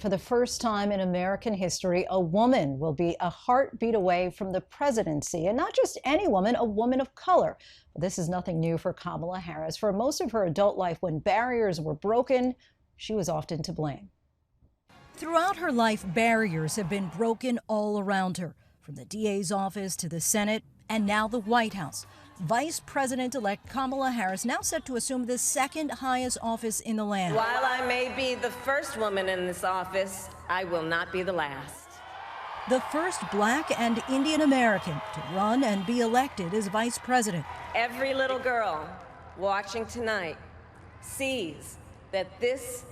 For the first time in American history, a woman will be a heartbeat away from the presidency. And not just any woman, a woman of color. Well, this is nothing new for Kamala Harris. For most of her adult life, when barriers were broken, she was often to blame. Throughout her life, barriers have been broken all around her, from the DA's office to the Senate and now the White House. Vice President-elect Kamala Harris now set to assume the second highest office in the land. While I may be the first woman in this office, I will not be the last. The first Black and Indian American to run and be elected as vice president. Every little girl watching tonight sees that this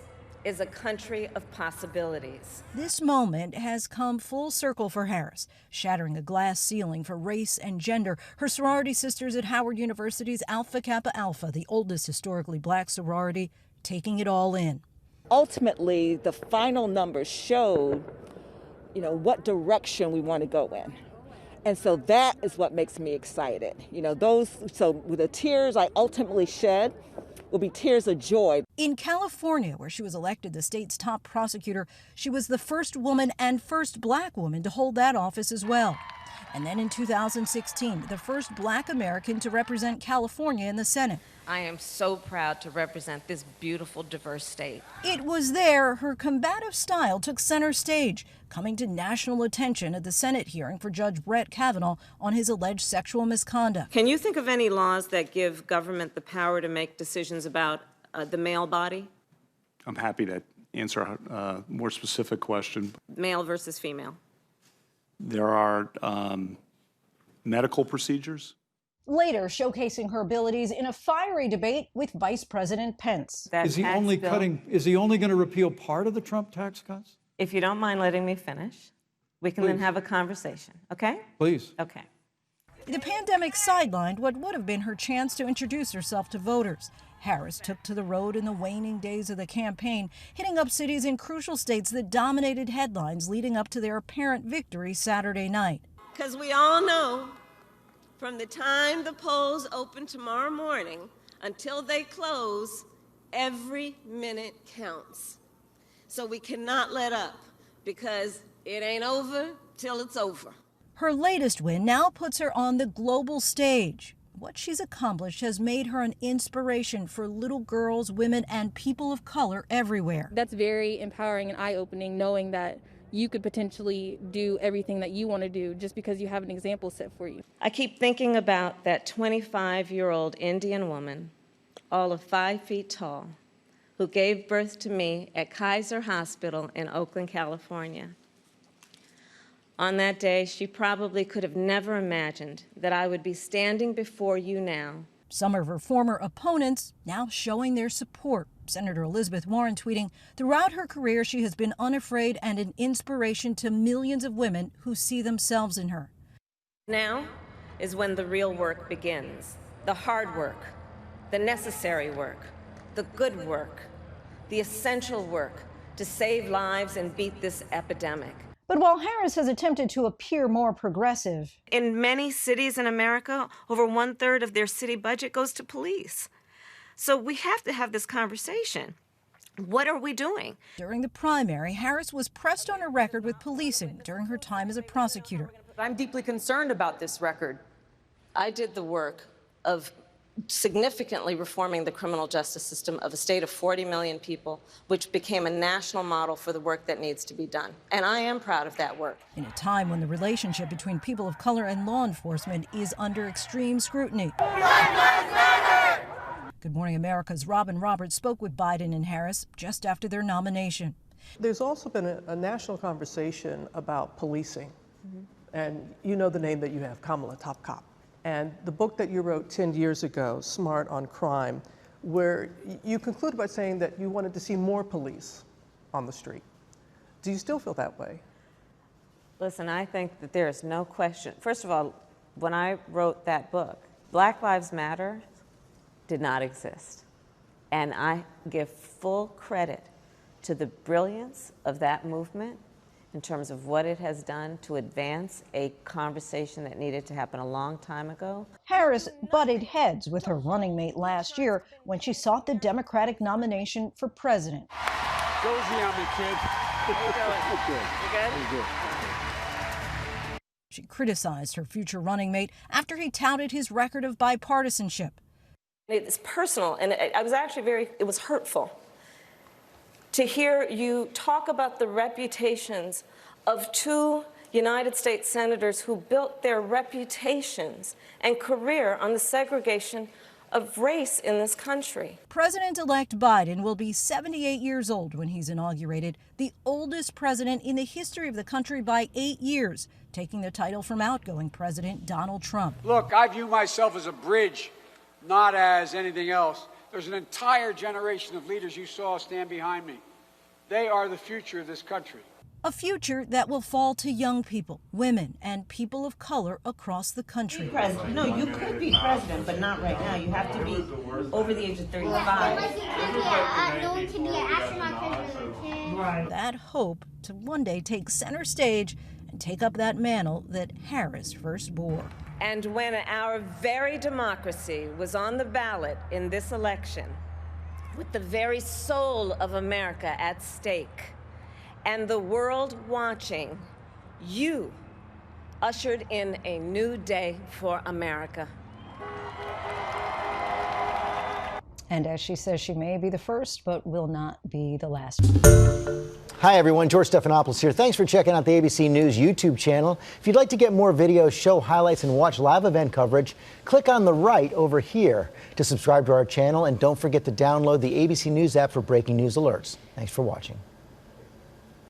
is a country of possibilities. This moment has come full circle for Harris, shattering a glass ceiling for race and gender. Her sorority sisters at Howard University's Alpha Kappa Alpha, the oldest historically Black sorority, taking it all in. Ultimately, the final numbers showed, what direction we want to go in. And so that is what makes me excited. So with the tears I ultimately shed will be tears of joy. In California, where she was elected the state's top prosecutor, she was the first woman and first Black woman to hold that office as well. And then in 2016, the first Black American to represent California in the Senate. I am so proud to represent this beautiful, diverse state. It was there her combative style took center stage, coming to national attention at the Senate hearing for Judge Brett Kavanaugh on his alleged sexual misconduct. Can you think of any laws that give government the power to make decisions about the male body? I'm happy to answer a more specific question. Male versus female. There are medical procedures. Later, showcasing her abilities in a fiery debate with Vice President Pence. Is he only going to repeal part of the Trump tax cuts? If you don't mind letting me finish, we can then have a conversation, okay? Please. Okay. The pandemic sidelined what would have been her chance to introduce herself to voters. Harris took to the road in the waning days of the campaign, hitting up cities in crucial states that dominated headlines leading up to their apparent victory Saturday night. Because we all know from the time the polls open tomorrow morning until they close, every minute counts. So we cannot let up, because it ain't over till it's over. Her latest win now puts her on the global stage. What she's accomplished has made her an inspiration for little girls, women, and people of color everywhere. That's very empowering and eye-opening, knowing that you could potentially do everything that you want to do just because you have an example set for you. I keep thinking about that 25-year-old Indian woman, all of 5 feet tall, who gave birth to me at Kaiser Hospital in Oakland, California. On that day, she probably could have never imagined that I would be standing before you now. Some of her former opponents now showing their support. Senator Elizabeth Warren tweeting, "Throughout her career, she has been unafraid and an inspiration to millions of women who see themselves in her." Now is when the real work begins. The hard work, the necessary work, the good work, the essential work to save lives and beat this epidemic. But while Harris has attempted to appear more progressive, in many cities in America, over 1/3 of their city budget goes to police. So we have to have this conversation. What are we doing? During the primary, Harris was pressed on her record with policing during her time as a prosecutor. I'm deeply concerned about this record. I did the work of significantly reforming the criminal justice system of a state of 40 million people, which became a national model for the work that needs to be done. And I am proud of that work. In a time when the relationship between people of color and law enforcement is under extreme scrutiny. Good Morning America's Robin Roberts spoke with Biden and Harris just after their nomination. There's also been a national conversation about policing. And you know the name that you have, Kamala, Top Cop. And the book that you wrote 10 years ago, Smart on Crime, where you concluded by saying that you wanted to see more police on the street. Do you still feel that way? Listen, I think that there is no question. First of all, when I wrote that book, Black Lives Matter did not exist. And I give full credit to the brilliance of that movement in terms of what it has done to advance a conversation that needed to happen a long time ago. Harris butted heads with her running mate last year when she sought the Democratic nomination for president. Go easy on me, kid. She criticized her future running mate after he touted his record of bipartisanship. It's personal, and I was actually it was hurtful to hear you talk about the reputations of two United States senators who built their reputations and career on the segregation of race in this country. President-elect Biden will be 78 years old when he's inaugurated, the oldest president in the history of the country by 8 years, taking the title from outgoing President Donald Trump. Look, I view myself as a bridge, not as anything else. There's an entire generation of leaders you saw stand behind me. They are the future of this country. A future that will fall to young people, women, and people of color across the country. President. No, you could be president, but not right now. You have to be over the age of 35. That hope to one day take center stage and take up that mantle that Harris first bore. And when our very democracy was on the ballot in this election, with the very soul of America at stake, and the world watching, you ushered in a new day for America. And as she says, she may be the first, but will not be the last. Hi, everyone. George Stephanopoulos here. Thanks for checking out the ABC News YouTube channel. If you'd like to get more videos, show highlights, and watch live event coverage, click on the right over here to subscribe to our channel. And don't forget to download the ABC News app for breaking news alerts. Thanks for watching.